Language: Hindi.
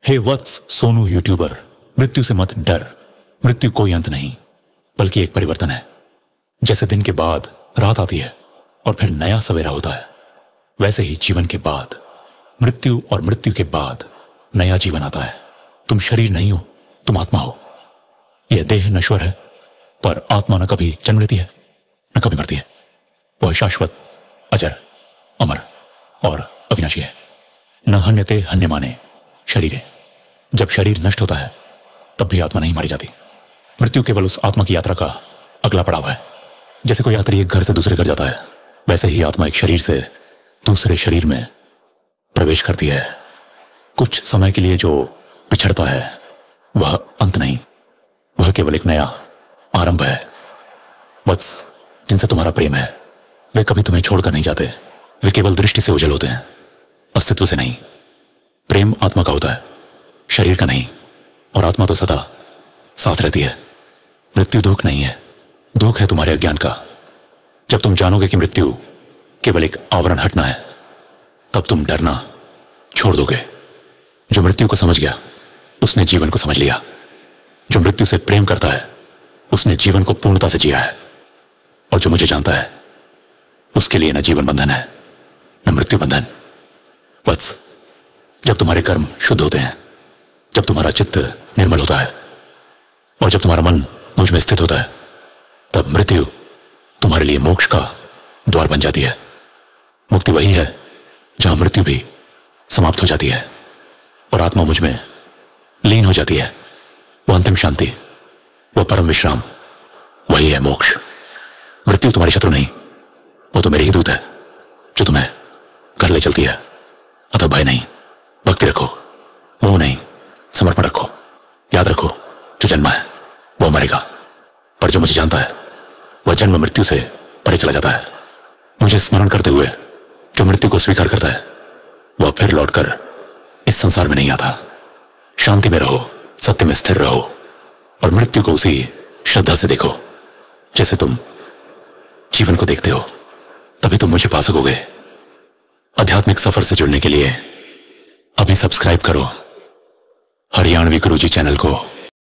हे वत्स सोनू यूट्यूबर, मृत्यु से मत डर। मृत्यु कोई अंत नहीं बल्कि एक परिवर्तन है। जैसे दिन के बाद रात आती है और फिर नया सवेरा होता है, वैसे ही जीवन के बाद मृत्यु और मृत्यु के बाद नया जीवन आता है। तुम शरीर नहीं हो, तुम आत्मा हो। यह देह नश्वर है, पर आत्मा न कभी जन्म लेती है न कभी मरती है। वह शाश्वत, अजर, अमर और अविनाशी है। न हन्यते हन्यमाने शरीरे। जब शरीर नष्ट होता है तब भी आत्मा नहीं मारी जाती। मृत्यु केवल उस आत्मा की यात्रा का अगला पड़ाव है। जैसे कोई यात्री एक घर से दूसरे घर जाता है, वैसे ही आत्मा एक शरीर से दूसरे शरीर में प्रवेश करती है। कुछ समय के लिए जो पिछड़ता है वह अंत नहीं, वह केवल एक नया आरंभ है। वत्स, जिनसे तुम्हारा प्रेम है वे कभी तुम्हें छोड़कर नहीं जाते। वे केवल दृष्टि से उजल होते हैं, अस्तित्व से नहीं। प्रेम आत्मा का होता है, शरीर का नहीं, और आत्मा तो सदा साथ रहती है। मृत्यु दुख नहीं है, दुख है तुम्हारे अज्ञान का। जब तुम जानोगे कि मृत्यु केवल एक आवरण हटना है, तब तुम डरना छोड़ दोगे। जो मृत्यु को समझ गया उसने जीवन को समझ लिया। जो मृत्यु से प्रेम करता है उसने जीवन को पूर्णता से जिया है। और जो मुझे जानता है उसके लिए न जीवन बंधन है न मृत्यु बंधन। वत्स, जब तुम्हारे कर्म शुद्ध होते हैं, जब तुम्हारा चित्त निर्मल होता है और जब तुम्हारा मन मुझ में स्थित होता है, तब मृत्यु तुम्हारे लिए मोक्ष का द्वार बन जाती है। मुक्ति वही है जहां मृत्यु भी समाप्त हो जाती है और आत्मा मुझ में लीन हो जाती है। वह अंतिम शांति, वह परम विश्राम, वही है मोक्ष। मृत्यु तुम्हारी शत्रु नहीं, वो तो मेरी ही दूत है जो तुम्हें घर ले चलती है। अतः भय नहीं, भक्ति रखो, मोह नहीं, समर्पण रखो। याद रखो, जो जन्मा है वह मरेगा, पर जो मुझे जानता है वह जन्म मृत्यु से परे चला जाता है। मुझे स्मरण करते हुए जो मृत्यु को स्वीकार करता है वह फिर लौटकर इस संसार में नहीं आता। शांति में रहो, सत्य में स्थिर रहो और मृत्यु को उसी श्रद्धा से देखो जैसे तुम जीवन को देखते हो। तभी तुम मुझे पा सकोगे। आध्यात्मिक सफर से जुड़ने के लिए अभी सब्सक्राइब करो हरियाणवी गुरुजी चैनल को।